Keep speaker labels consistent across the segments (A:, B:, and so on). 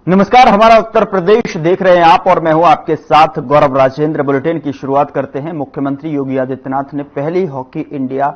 A: नमस्कार, हमारा उत्तर प्रदेश देख रहे हैं आप और मैं हूं आपके साथ गौरव राजेंद्र। बुलेटिन की शुरुआत करते हैं। मुख्यमंत्री योगी आदित्यनाथ ने पहली हॉकी इंडिया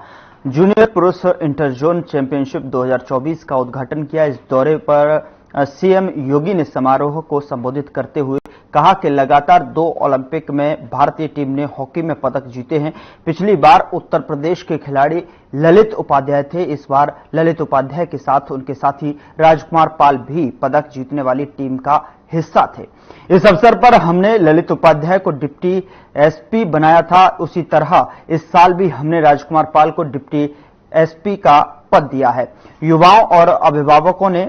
A: जूनियर पुरुष इंटर जोन चैंपियनशिप 2024 का उद्घाटन किया। इस दौरे पर सीएम योगी ने समारोह को संबोधित करते हुए कहा कि लगातार 2 ओलंपिक में भारतीय टीम ने हॉकी में पदक जीते हैं। पिछली बार उत्तर प्रदेश के खिलाड़ी ललित उपाध्याय थे। इस बार ललित उपाध्याय के साथ उनके साथी राजकुमार पाल भी पदक जीतने वाली टीम का हिस्सा थे। इस अवसर पर हमने ललित उपाध्याय को डिप्टी एसपी बनाया था। उसी तरह इस साल भी हमने राजकुमार पाल को डिप्टी एसपी का पद दिया है। युवाओं और अभिभावकों ने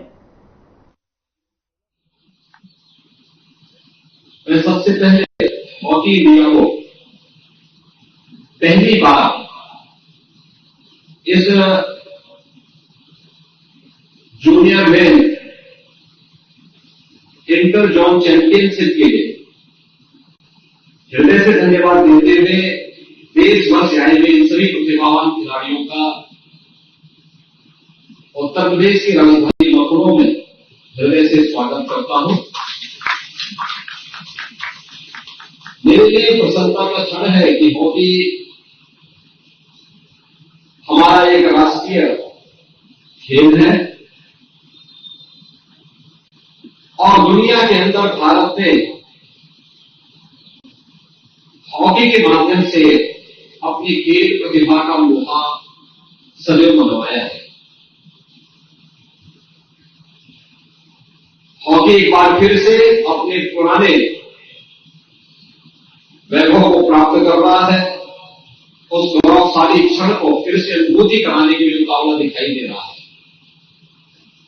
B: सबसे पहले हॉकी इंडिया को पहली बार इस junior main inter zone championship के लिए हृदय से धन्यवाद देते हुए देश भर से आए हुए इन सभी प्रतिभावान खिलाड़ियों का उत्तर प्रदेश की राजधानी लखनऊ में हृदय से स्वागत करता हूं। मेरे लिए प्रसन्नता का क्षण है कि हॉकी हमारा एक राष्ट्रीय खेल है और दुनिया के अंदर भारत ने हॉकी के माध्यम से अपनी खेल प्रतिभा का लोहा सदैव मनवाया है। हॉकी एक बार फिर से अपने पुराने वैभव को प्राप्त कर रहा है। उस गौरवशाली क्षण को फिर से अनुभूति कराने के लिए मुकाबला दिखाई दे रहा है।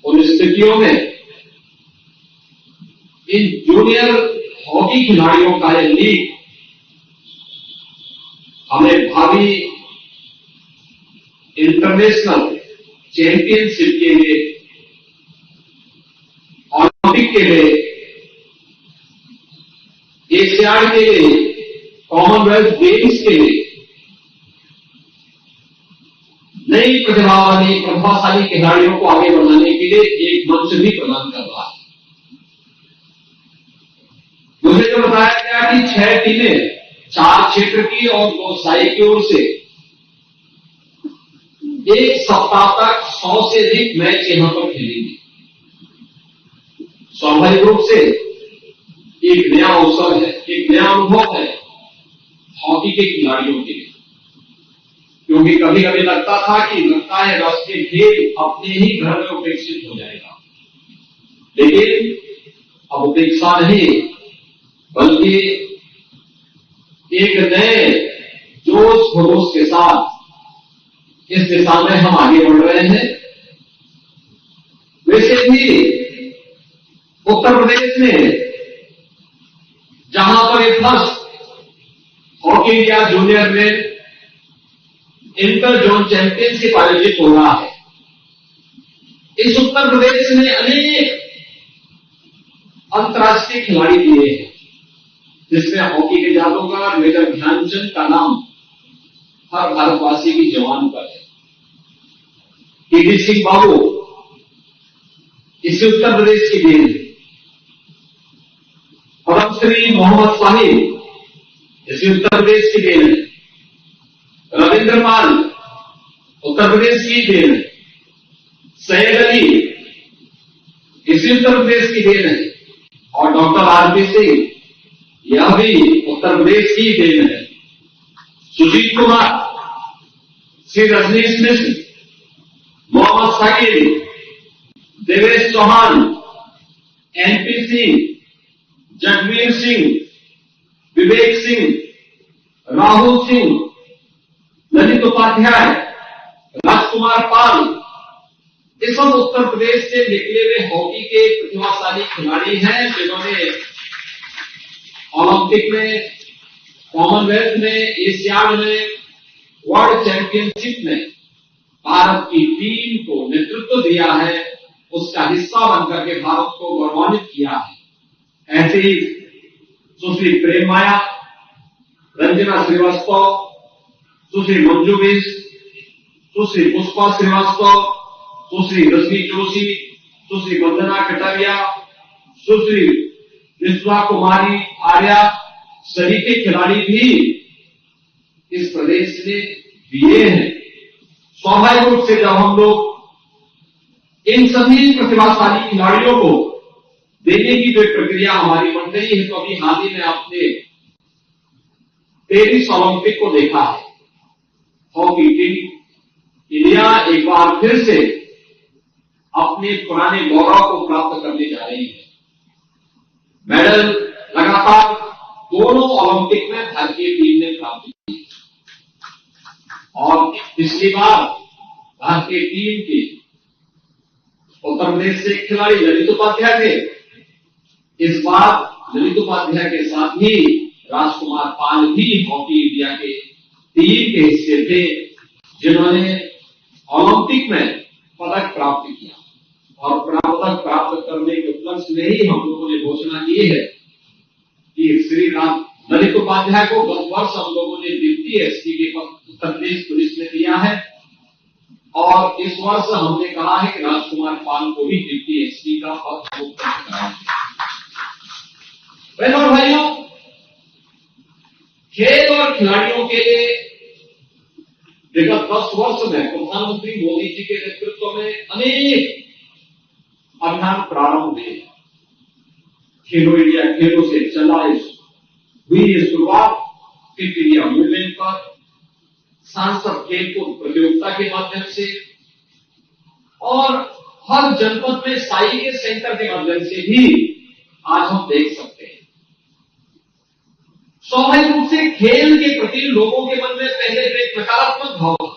B: उन स्थितियों में इन जूनियर हॉकी खिलाड़ियों का यह लीग हमें भावी इंटरनेशनल चैंपियनशिप के लिए, ओलंपिक के लिए, एशियाड के लिए, कॉमनवेल्थ गेम्स के लिए नई प्रतिभाशाली खिलाड़ियों को आगे बढ़ाने के लिए एक मंच भी प्रदान कर रहा है। मुझे जो बताया गया कि 6 टीमें 4 क्षेत्र की और 2 साई की ओर से एक सप्ताह तक 100 से अधिक मैच यहां पर खेलेंगे। स्वाभाविक रूप से एक नया अवसर है, एक नया अनुभव है हॉकी के खिलाड़ियों के लिए, क्योंकि कभी कभी लगता है राष्ट्रीय खेल अपने ही घर में उपेक्षित हो जाएगा, लेकिन अब उपेक्षा नहीं बल्कि एक नए जोश खरोश के साथ इस दिशा में हम आगे बढ़ रहे हैं। वैसे भी उत्तर प्रदेश में जहां पर फर्स्ट हॉकी इंडिया जूनियर में इंटर जोन चैंपियनशिप आयोजित हो रहा है, इस उत्तर प्रदेश ने अनेक अंतर्राष्ट्रीय खिलाड़ी दिए हैं, जिसमें हॉकी के जादूगर मेजर ध्यानचंद का नाम हर भारतवासी की जबान पर है। पीडी सिंह बाबू इसी उत्तर प्रदेश की देन है। पद्मश्री मोहम्मद शाहिद इसी उत्तर प्रदेश की देन है। रविंद्र पाल उत्तर प्रदेश की देन है। सैयद अली इसी उत्तर प्रदेश की देन है और डॉक्टर आरपी सिंह यह भी उत्तर प्रदेश की देन है। सुजीत कुमार, श्री रजनीश मिश्र, मोहम्मद साकिब, देवेश चौहान, एनपी सिंह, जगवीर सिंह, विवेक सिंह, राहुल सिंह, ललित उपाध्याय, राजकुमार पाल, ये सब उत्तर प्रदेश से निकले हुए हॉकी के प्रतिभाशाली खिलाड़ी हैं, जिन्होंने ओलंपिक में, कॉमनवेल्थ में, एशियाड में, वर्ल्ड चैंपियनशिप में भारत की टीम को नेतृत्व दिया है, उसका हिस्सा बनकर के भारत को गौरवान्वित किया है। ऐसे ही सुश्री प्रेम माया, रंजना श्रीवास्तव, सुश्री मंजू बिस, सुश्री पुष्पा श्रीवास्तव, सुश्री रश्मि जोशी, सुश्री वंदना कटारिया, सुश्री विश्वा कुमारी आर्या सभी के खिलाड़ी भी इस प्रदेश ने दिए हैं। स्वाभाविक रूप से जब हम लोग इन सभी प्रतिभाशाली खिलाड़ियों को देने की जो प्रक्रिया हमारी बन रही है, तो अभी हाल ही में आपने पेरिस ओलंपिक को देखा है। हॉकी टीम इंडिया एक बार फिर से अपने पुराने गौरव को प्राप्त करने जा रही है। मेडल लगातार दोनों ओलंपिक में भारतीय टीम ने प्राप्त की और पिछली बार भारतीय टीम के उत्तर प्रदेश से खिलाड़ी ललित उपाध्याय थे। इस बार ललित उपाध्याय के साथ ही राजकुमार पाल भी हॉकी इंडिया के टीम के हिस्से थे, जिन्होंने ओलंपिक में पदक प्राप्त किया। और पदक प्राप्त करने के उपलक्ष्य में ही हम लोगों ने घोषणा की है कि श्री ललित उपाध्याय को गत वर्ष हम लोगों ने डिप्टी एसपी के पद उत्तर प्रदेश पुलिस ने दिया है और इस वर्ष हमने कहा है कि राजकुमार पाल को भी डिप्टी एसपी का पद उपलब्ध कराएंगे। बहनों और भाइयों, खेल और खिलाड़ियों के लिए विगत 10 वर्ष में प्रधानमंत्री मोदी जी के नेतृत्व में अनेक अभियान प्रारंभ हुए। खेलो इंडिया खेलों से चला हुई ये शुरुआत फिट इंडिया मूवमेंट पर, सांसद खेलकूद प्रतियोगिता के माध्यम से और हर जनपद में साई के सेंटर के माध्यम से भी आज हम देख सकते हैं। स्वाभाविक रूप से खेल के प्रति लोगों के मन में पहले एक नकारात्मक भाव था।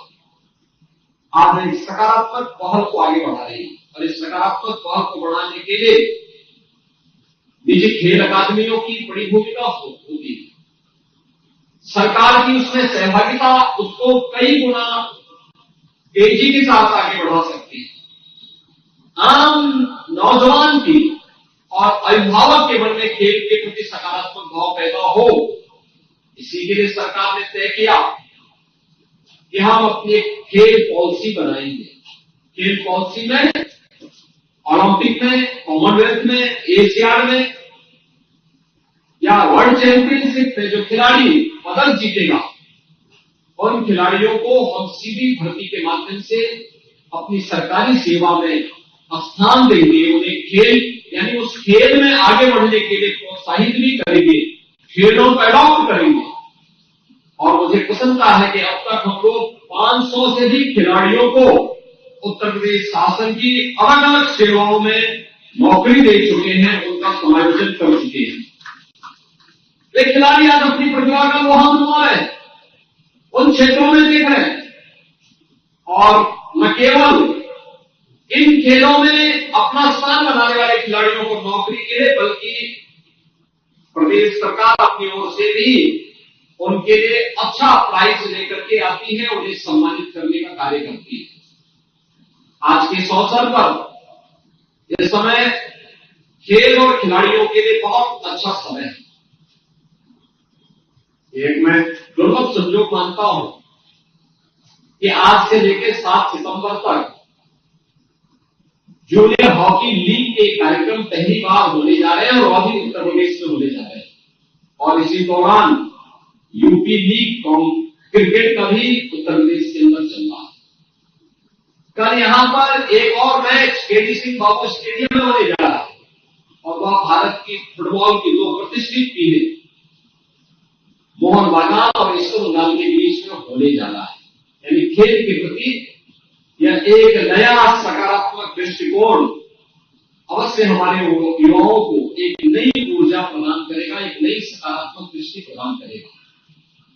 B: आज एक सकारात्मक पहल को आगे बढ़ा रही है और इस सकारात्मक पहल को बढ़ाने के लिए निजी खेल अकादमियों की बड़ी भूमिका होती है। सरकार की उसमें सहभागिता उसको कई गुना तेजी के साथ आगे बढ़ा सकती है। आम नौजवान की और अभिभावक के मन में खेल के प्रति सकारात्मक भाव पैदा हो, इसी के लिए सरकार ने तय किया कि हम अपनी खेल पॉलिसी बनाएंगे। खेल पॉलिसी में ओलंपिक में, कॉमनवेल्थ में, एशियाड में या वर्ल्ड चैंपियनशिप में जो खिलाड़ी पदक जीतेगा, उन खिलाड़ियों को हम सीधी भर्ती के माध्यम से अपनी सरकारी सेवा में स्थान देंगे। उन्हें खेल यानी उस खेल में आगे बढ़ने के लिए प्रोत्साहित भी करेंगे, खेलों को अडॉप्ट करेंगे। और मुझे प्रसन्नता है कि अब तक हम लोग 500 से अधिक खिलाड़ियों को उत्तर प्रदेश शासन की अलग अलग सेवाओं में नौकरी दे चुके हैं, उनका समायोजन कर चुके हैं। वे खिलाड़ी आज अपनी प्रतिभा का लोहा मनवा रहे हैं, उन क्षेत्रों में देख रहे हैं और न केवल इन खेलों में अपना स्थान बनाने वाले खिलाड़ियों को नौकरी के लिए, बल्कि प्रदेश सरकार अपनी ओर से भी उनके लिए अच्छा प्राइज लेकर के आती है, उन्हें सम्मानित करने का कार्य करती है। आज के इस अवसर पर इस समय खेल और खिलाड़ियों के लिए बहुत अच्छा समय है। एक मैं दुर्लभ संजोग मानता हूं कि आज से लेकर 7 सितंबर तक जूनियर हॉकी लीग के कार्यक्रम पहली बार होने जा रहे हैं और अभी उत्तर प्रदेश में होने जा रहे हैं। और इसी दौरान यूपी लीग क्रिकेट का भी उत्तर प्रदेश के अंदर चल रहा है। कल यहां पर एक और मैच केडी सिंह बाबू स्टेडियम में होने जा रहा है और वह भारत की फुटबॉल की 2 प्रतिष्ठित टीमें मोहन बागान और ईस्ट बंगाल के बीच में होने जा रहा है। यानी खेल के प्रति यह एक नया सकारात्मक दृष्टिकोण अवश्य हमारे युवाओं को एक नई ऊर्जा प्रदान करेगा, एक नई सकारात्मक दृष्टि प्रदान करेगा।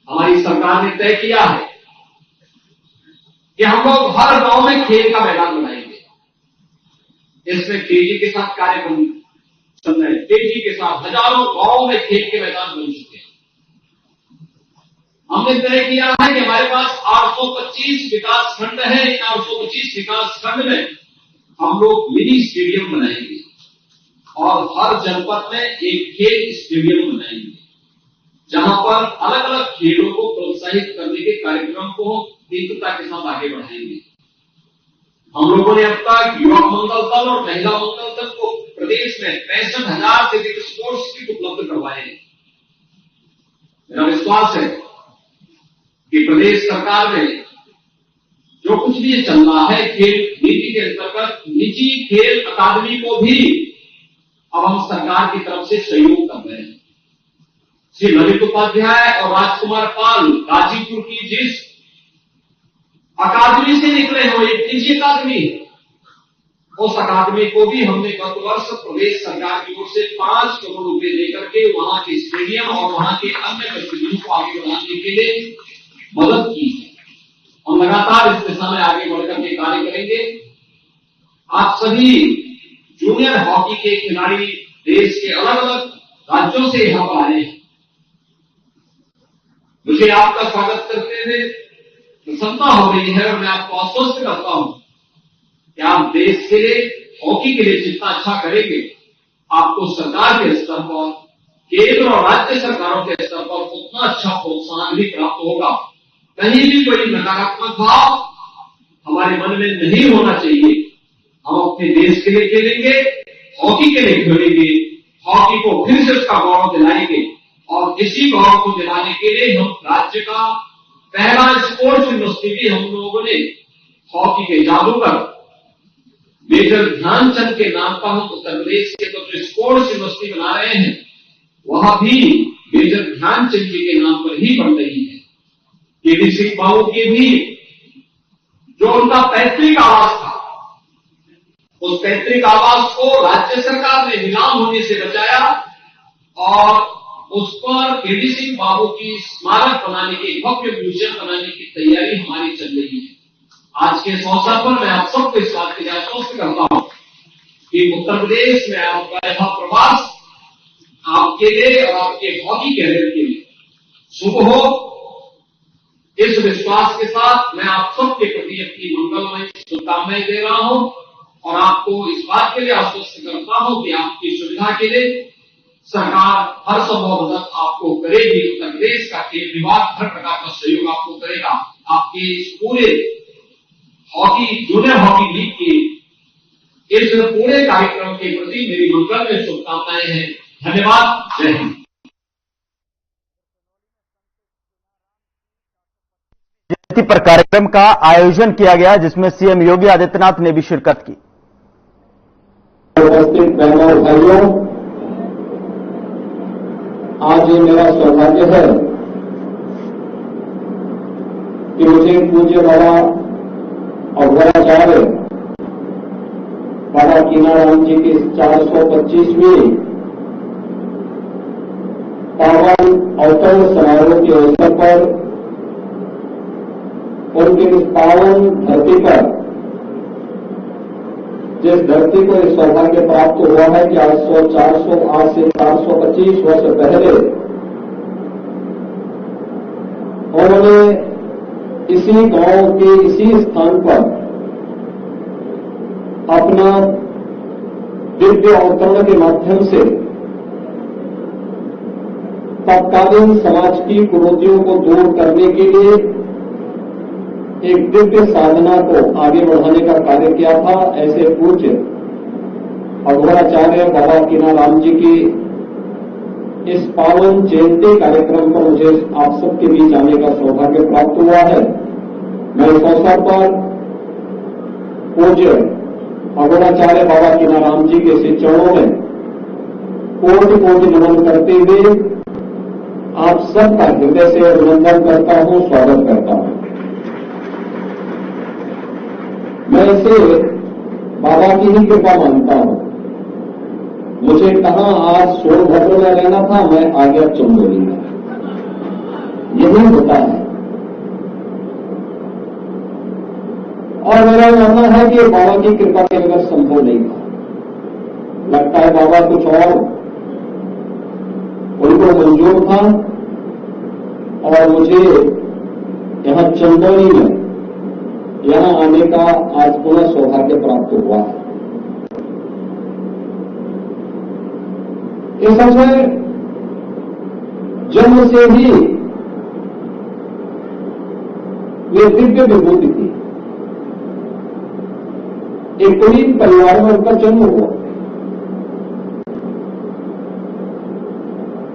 B: हमारी सरकार ने तय किया है कि हम लोग हर गांव में खेल का मैदान बनाएंगे। इसमें तेजी के साथ कार्यक्रम चल रहे हैं, तेजी के साथ हजारों गांव में खेल के मैदान बन चुके हैं। हमने तय किया है कि हमारे पास 825 विकास खंड है। इन 825 विकास खंड में हम लोग मिनी स्टेडियम बनाएंगे और हर जनपद में एक खेल स्टेडियम बनाएंगे, जहां पर अलग अलग खेलों को प्रोत्साहित करने के कार्यक्रम को तीव्रता के साथ आगे बढ़ाएंगे। हम लोगों ने अब तक युवा मंगल दल और महिला मंगल दल को प्रदेश में 65,000 से अधिक स्पोर्ट्स किट उपलब्ध करवाए हैं। मेरा विश्वास है कि प्रदेश सरकार में जो कुछ भी चल रहा है खेल नीति के अंतर्गत निजी खेल अकादमी को भी अब हम सरकार की तरफ से सहयोग कर रहे हैं। श्री ललित उपाध्याय और राजकुमार पाल गाजीपुर की जिस अकादमी से निकले हो, एक निजी अकादमी, उस अकादमी को भी हमने गत वर्ष प्रदेश सरकार की ओर से 5 करोड़ रुपए लेकर के वहां के स्टेडियम और वहां के अन्य गतिविधियों को आगे बढ़ाने के लिए मदद की है। हम लगातार इस दिशा में आगे बढ़कर के कार्य करेंगे। आप सभी जूनियर हॉकी के खिलाड़ी देश के अलग अलग राज्यों से यहां पर आए हैं। मुझे आपका स्वागत करते हुए प्रसन्नता हो रही है और मैं आपको आश्वस्त करता हूं कि आप देश के लिए हॉकी के लिए जितना अच्छा करेंगे, आपको सरकार के स्तर पर, केंद्र और राज्य सरकारों के स्तर पर उतना अच्छा प्रोत्साहन भी प्राप्त होगा। कहीं भी कोई नकारात्मक भाव हमारे मन में नहीं होना चाहिए। हम अपने देश के लिए खेलेंगे, हॉकी के लिए खेलेंगे, हॉकी को फिर से उसका गौरव दिलाएंगे और इसी गौरव को दिलाने के लिए हम राज्य का पहला स्पोर्ट्स यूनिवर्सिटी भी हम लोगों ने हॉकी के जादूगर मेजर ध्यानचंद के नाम पर हम उत्तर प्रदेश के जो स्पोर्ट्स यूनिवर्सिटी बना रहे हैं, वह भी मेजर ध्यानचंद जी के नाम पर ही बन रही है। केडी सिंह बाबू की भी जो उनका पैतृक आवास था, उस पैतृक आवास को राज्य सरकार ने नीलाम होने से बचाया और उस पर केडी सिंह बाबू की स्मारक बनाने की, भव्य म्यूजियम बनाने की तैयारी हमारी चल रही है। आज के इस अवसर पर मैं आप सबको इस बात के लिए आश्वस्त करता हूं कि उत्तर प्रदेश में आपका यह प्रवास आपके लिए और आपके हॉकी कैरियर के लिए शुभ हो। इस विश्वास के साथ मैं आप सबके प्रति अपनी मंगलमय शुभकामनाएं दे रहा हूं और आपको इस बात के लिए आश्वस्त करता हूं कि आपकी सुविधा के लिए सरकार हर संभव मदद आपको करेगी। उत्तर प्रदेश का खेल विभाग हर प्रकार का सहयोग आपको करेगा। आपके इस पूरे हॉकी जूनियर हॉकी लीग के इस पूरे कार्यक्रम के प्रति मेरी मंगलमय शुभकामनाएं हैं। धन्यवाद। जय हिंद।
A: जयंती पर कार्यक्रम का आयोजन किया गया जिसमें सीएम योगी आदित्यनाथ ने भी शिरकत की।
C: उपस्थित बहनों और भाइयों, आज ये मेरा सौभाग्य है कि मुझे पूज्य बाबा अघोराचार्य बाबा कीनाराम जी की 425वीं पावन अवतरण समारोह के अवसर पर उनकी इस पावन धरती पर, जिस धरती को इस सौभाग्य प्राप्त हुआ है कि आज से 425 वर्ष पहले उन्होंने इसी गांव के इसी स्थान पर अपना दिव्य अवतरण के माध्यम से तत्कालीन समाज की कुरीतियों को दूर करने के लिए एक दिव्य साधना को आगे बढ़ाने का कार्य किया था। ऐसे पूज्य अघोराचार्य बाबा कीनाराम जी की इस पावन जयंती कार्यक्रम पर मुझे आप सबके बीच आने का सौभाग्य प्राप्त हुआ है। मैं इस अवसर पर पूज्य अघोराचार्य बाबा कीनाराम जी के श्री चरणों में कोटि कोटि नमन करते हुए आप सबका हृदय से अभिनंदन करता हूं, स्वागत करता हूं। मैं इसे बाबा की ही कृपा मानता हूं। मुझे कहां आज सोनभद्र में रहना था, मैं आ गया चंदौली में। यही होता है और मेरा मानना है कि बाबा की कृपा के बगैर संभव नहीं था। लगता है बाबा कुछ और उनको मंजूर था और मुझे यहां चंदौली में यहां आने का आज पुनः सौभाग्य प्राप्त हुआ है। इस समय जन्म से ही ये दिव्य विभूति थी। एक कुलीन परिवार में उनका जन्म हुआ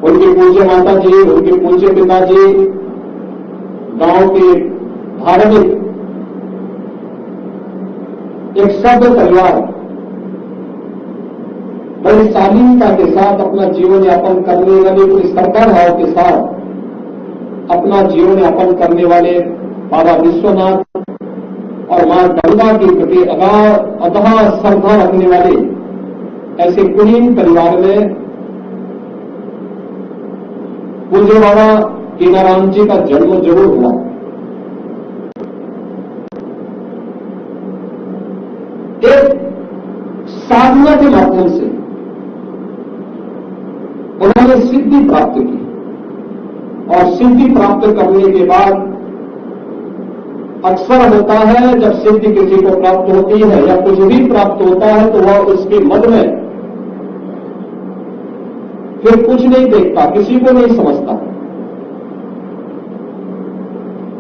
C: उनके पूज्य माता जी, उनके पूज्य पिताजी, गांव के धार्मिक एक सभ्य परिवार बड़ी शालीनता के साथ अपना जीवन यापन करने वाले, पूरी श्रद्धा भाव के साथ अपना जीवन यापन करने वाले बाबा विश्वनाथ और मां गंगा के प्रति अथाह श्रद्धा रखने वाले ऐसे कुलीन परिवार में पूज्य बाबा कीनाराम जी का जन्म जरूर हुआ। एक साधना के माध्यम से उन्होंने सिद्धि प्राप्त की और सिद्धि प्राप्त करने के बाद अक्सर होता है जब सिद्धि किसी को प्राप्त होती है या कुछ भी प्राप्त होता है तो वह उसके मन में फिर कुछ नहीं देखता, किसी को नहीं समझता।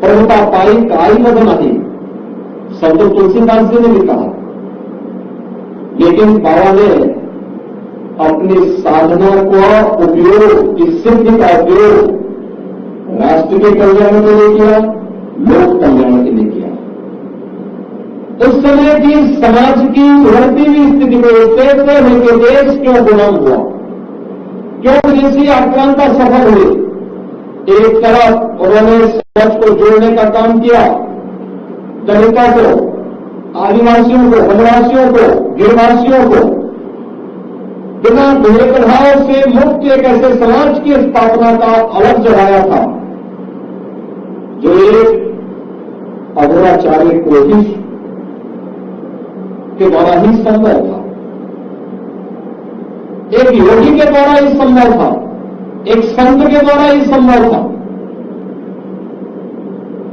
C: प्रभुता पाई काई मद नहीं, शब्द तुलसीदास जी ने भी कहा। लेकिन बाबा ने अपनी साधना का उपयोग, इस सिद्धि का उपयोग राष्ट्र के कल्याण के लिए किया, लोक कल्याण के लिए किया। उस समय की समाज की उभरती हुई स्थिति को देखते हुए कि देश क्यों गुलाम हुआ, क्यों विदेशी आक्रांता सफल हुए। एक तरफ उन्होंने समाज को जोड़ने का काम किया, दलितों को, आदिवासियों को, वनवासियों को, गिरवासियों को बिना भेदभाव से मुक्त एक ऐसे समाज की स्थापना का अलग जगाया था जो एक अघोराचार्य कोशिश के द्वारा ही संभव था, एक योगी के द्वारा ही संभव था, एक संत के द्वारा ही संभव था।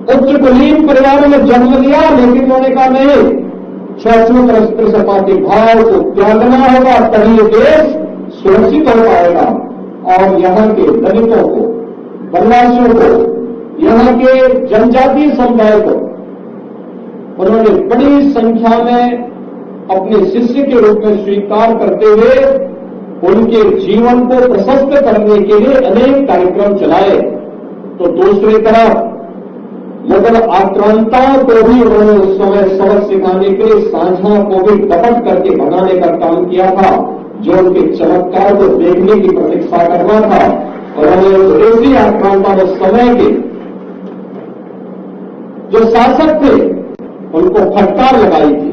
C: उच्च कुलीन परिवार में जन्म लिया, लेकिन उन्होंने कहा नहीं, शैक्षणिक अस्पृश्यता के भाव को त्यागना होगा, तभी ये देश सुरक्षित हो पाएगा। और यहां के दलितों को, वनवासियों को, यहां के जनजातीय समुदाय को उन्होंने बड़ी संख्या में अपने शिष्य के रूप में स्वीकार करते हुए उनके जीवन को प्रशस्त करने के लिए अनेक कार्यक्रम चलाए। तो दूसरी तरफ मुगल आक्रांताओं को भी उन्होंने उस समय सबक सिखाने के लिए सांझा को भी दपट करके भगाने का काम किया था, जो उनके चमत्कार को देखने की प्रतीक्षा करना था। और उन्होंने विदेशी आक्रांता उस समय के जो शासक थे उनको फटकार लगाई थी।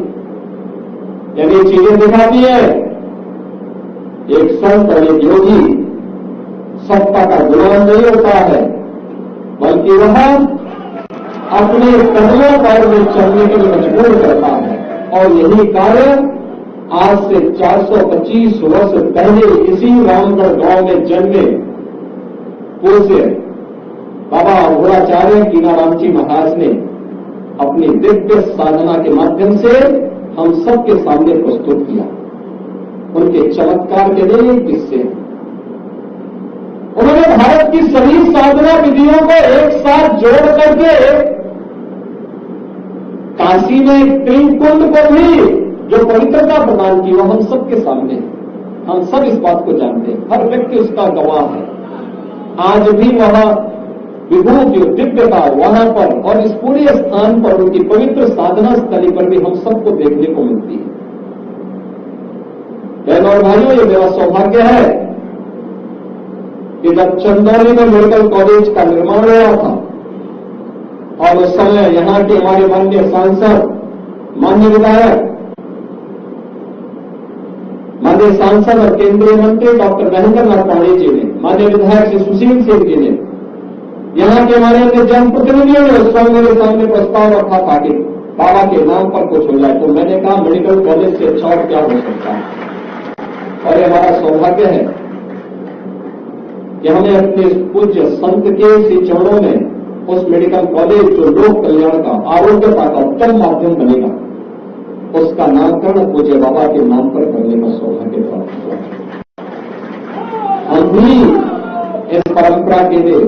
C: यानी चीजें दिखाती है, एक संत और एक योगी सत्ता का गुलाम नहीं होता है, बल्कि वह अपने कदमों पर में चलने के लिए मजबूर करता है। और यही कार्य आज से 425 वर्ष पहले इसी रामगढ़ गांव में जन्मे पूज्य बाबा अघोराचार्य कीनाराम जी महाराज ने अपनी दिव्य साधना के माध्यम से हम सबके सामने प्रस्तुत किया। उनके चमत्कार के लिए किस्से उन्होंने भारत की सभी साधना विधियों को एक साथ जोड़ करके काशी में त्रिकुंड को भी जो पवित्रता प्रदान की, वह हम सबके सामने है। हम सब इस बात को जानते हैं, हर व्यक्ति उसका गवाह है। आज भी वहां विभूति दिव्यता वहां पर और इस पूरे स्थान पर, उनकी पवित्र साधना स्थली पर भी हम सबको देखने को मिलती है। बहनों और भाइयों, ये मेरा सौभाग्य है कि जब चंदौली में मेडिकल कॉलेज का निर्माण हुआ था और उस समय यहां के हमारे माननीय सांसद, माननीय विधायक, माननीय सांसद और केंद्रीय मंत्री डॉक्टर महेंद्र नाथ पांडेय जी ने, माननीय विधायक श्री सुशील सिंह जी ने, यहां के हमारे अन्य जनप्रतिनिधियों ने उस समय मेरे सामने प्रस्ताव रखा था कि बाबा के नाम पर कुछ हो जाए। तो मैंने कहा मेडिकल कॉलेज से अच्छा और क्या हो सकता है। और ये हमारा सौभाग्य है कि हमें अपने पूज्य संत के श्री चरणों में उस मेडिकल कॉलेज जो लोक कल्याण का, आरोग्यता का उत्तम माध्यम बनेगा, उसका नामकरण पूज्य बाबा के नाम पर करने का सौभाग्य प्राप्त हुआ। हम भी इस परंपरा के लिए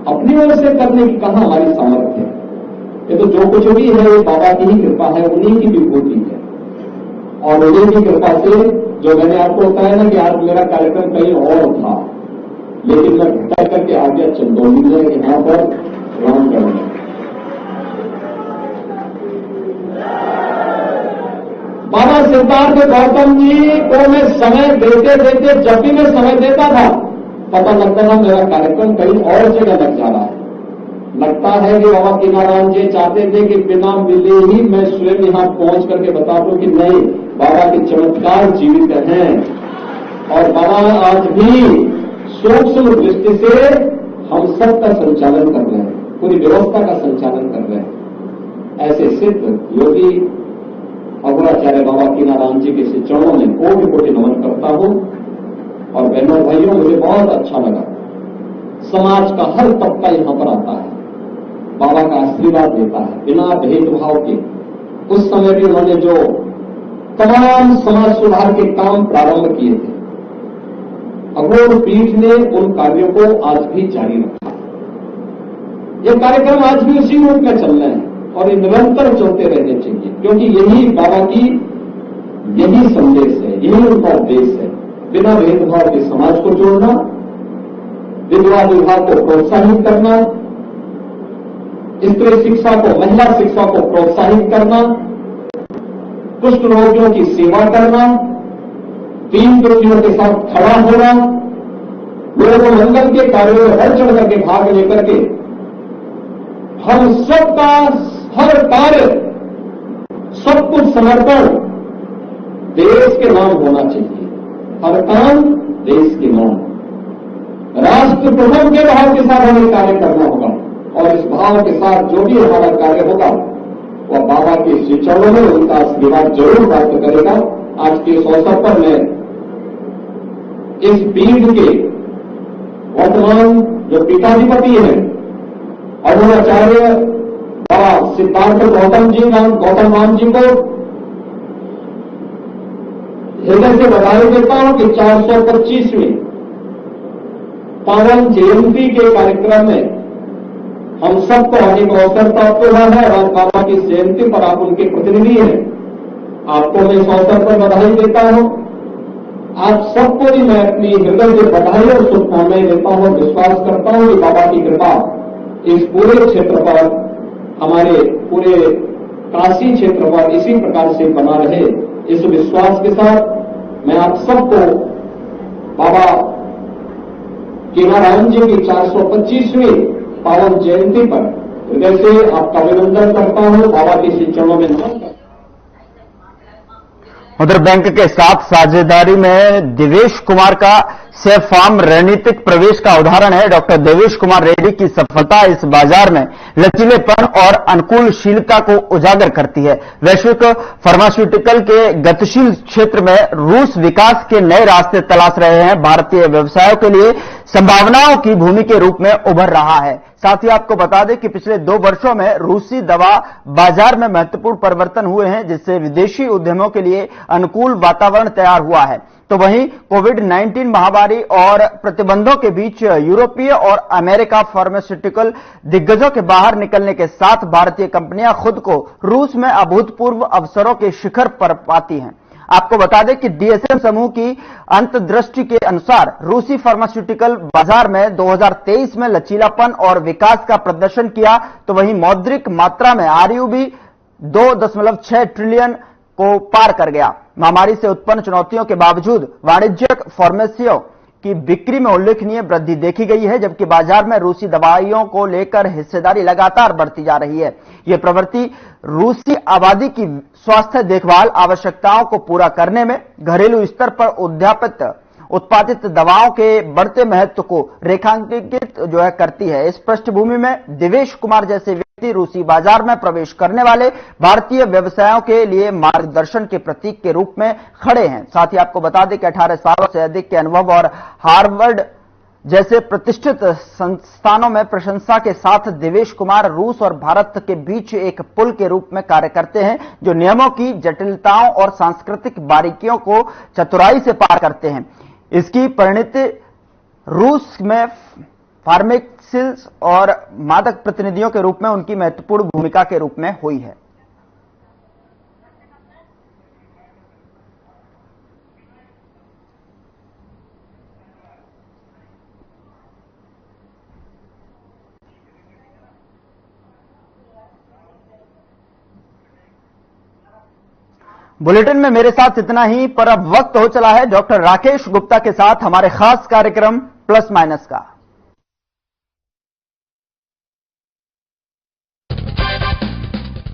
C: अपनी ओर से करने की कहां हमारी सामर्थ्य है। ये तो जो कुछ भी है वो बाबा की ही कृपा है, उन्हीं की विभूति है। और उन्हीं की कृपा से, जो मैंने आपको बताया ना कि आज मेरा कार्यक्रम कहीं और था, लेकिन मैं भटक करके आ गया चंदौली में, यहां पर रामगढ़ में। बाबा सिद्धार्थ गौतम जी को मैं समय देते देते, जब भी मैं समय देता था, पता लगता था मेरा कार्यक्रम कहीं और जगह लग जा रहा है। लगता है कि बाबा कीनाराम जी चाहते थे कि बिना मिले ही मैं स्वयं यहां पहुंच करके बता दूं कि नहीं, बाबा के चमत्कार जीवित हैं और बाबा आज भी सूक्ष्म दृष्टि से हम सबका संचालन कर रहे हैं, पूरी व्यवस्था का संचालन कर रहे हैं। ऐसे सिद्ध योगी अघोराचार्य बाबा कीनाराम जी के श्री चरणों में कोटि कोटि नमन करता हूं। और बहनों भाइयों, मुझे बहुत अच्छा लगा, समाज का हर तबका यहां पर आता है, बाबा का आशीर्वाद देता है बिना भेदभाव के। उस समय भी उन्होंने जो तमाम समाज सुधार के काम प्रारंभ किए थे, अघोर पीठ ने उन कार्यों को आज भी जारी रखा। ये कार्यक्रम आज भी उसी रूप में चल रहे हैं और ये निरंतर चलते रहने चाहिए, क्योंकि यही बाबा की यही संदेश है, यही उनका उद्देश्य है, बिना भेदभाव के समाज को जोड़ना, विधवा विवाह को प्रोत्साहित करना, स्त्री शिक्षा को, महिला शिक्षा को प्रोत्साहित करना, कुष्ठ रोगियों की सेवा करना, दीन दुखियों के साथ खड़ा होना, लोगों को मंगल के कार्यों में बढ़ चढ़ करके भाग लेकर के हम सबका हर कार्य, सब कुछ समर्पण देश के नाम होना चाहिए। हर काम देश के नाम, राष्ट्र प्रथम के भाव के साथ हमें कार्य करना होगा और इस भाव के साथ जो भी हमारा कार्य होगा वह बाबा के श्री चरणों में उनका आशीर्वाद जरूर प्राप्त करेगा। आज के इस अवसर पर मैं इस पीठ के वर्तमान जो पीठाधिपति हैं अघोराचार्य बाबा सिद्धार्थ गौतम राम जी को हृदय से बधाई देता हूं कि 425वीं पावन जयंती के कार्यक्रम में हम सबको आने का अवसर प्राप्त हुआ है और बाबा की जयंती पर आप उनके प्रतिनिधि हैं। आपको मैं इस अवसर पर बधाई देता हूं। आप सबको भी मैं अपनी हृदय से बधाई और शुभकामनाएं देता हूं। विश्वास करता हूं कि बाबा की कृपा इस पूरे क्षेत्र पर, हमारे पूरे काशी क्षेत्र पर इसी प्रकार से बना रहे। इस विश्वास के साथ मैं आप सबको बाबा कीनाराम जी की 425वीं पावन जयंती पर हृदय से आपका अभिनंदन करता हूं, बाबा के श्री चरणों में नमन करता हूं।
A: उधर बैंक के साथ साझेदारी में देवेश कुमार का सेफ फार्म रणनीतिक प्रवेश का उदाहरण है। डॉक्टर देवेश कुमार रेड्डी की सफलता इस बाजार में लचीलेपन और अनुकूलशीलता को उजागर करती है। वैश्विक फार्मास्यूटिकल के गतिशील क्षेत्र में रूस विकास के नए रास्ते तलाश रहे हैं। भारतीय व्यवसायों के लिए संभावनाओं की भूमि के रूप में उभर रहा है। साथ ही आपको बता दें कि पिछले 2 वर्षों में रूसी दवा बाजार में महत्वपूर्ण परिवर्तन हुए हैं, जिससे विदेशी उद्यमों के लिए अनुकूल वातावरण तैयार हुआ है। तो वहीं कोविड-19 महामारी और प्रतिबंधों के बीच यूरोपीय और अमेरिका फार्मास्यूटिकल दिग्गजों के बाहर निकलने के साथ भारतीय कंपनियां खुद को रूस में अभूतपूर्व अवसरों के शिखर पर पाती हैं। आपको बता दें कि डीएसएम समूह की अंतर्दृष्टि के अनुसार रूसी फार्मास्यूटिकल बाजार में 2023 में लचीलापन और विकास का प्रदर्शन किया, तो वहीं मौद्रिक मात्रा में आरयू भी 2.6 ट्रिलियन को पार कर गया। महामारी से उत्पन्न चुनौतियों के बावजूद वाणिज्यिक फार्मेसियों की बिक्री में उल्लेखनीय वृद्धि देखी गई है, जबकि बाजार में रूसी दवाइयों को लेकर हिस्सेदारी लगातार बढ़ती जा रही है। यह प्रवृत्ति रूसी आबादी की स्वास्थ्य देखभाल आवश्यकताओं को पूरा करने में घरेलू स्तर पर उत्पादित दवाओं के बढ़ते महत्व को रेखांकित करती है। इस पृष्ठभूमि में देवेश कुमार जैसे व्यक्ति रूसी बाजार में प्रवेश करने वाले भारतीय व्यवसायों के लिए मार्गदर्शन के प्रतीक के रूप में खड़े हैं। साथ ही आपको बता दें कि 18 सालों से अधिक के अनुभव और हार्वर्ड जैसे प्रतिष्ठित संस्थानों में प्रशंसा के साथ देवेश कुमार रूस और भारत के बीच एक पुल के रूप में कार्य करते हैं, जो नियमों की जटिलताओं और सांस्कृतिक बारीकियों को चतुराई से पार करते हैं। इसकी परिणति रूस में फार्मास्यूटिकल्स और मादक प्रतिनिधियों के रूप में उनकी महत्वपूर्ण भूमिका के रूप में हुई है। बुलेटिन में मेरे साथ इतना ही, पर अब वक्त हो चला है डॉक्टर राकेश गुप्ता के साथ हमारे खास कार्यक्रम प्लस माइनस का।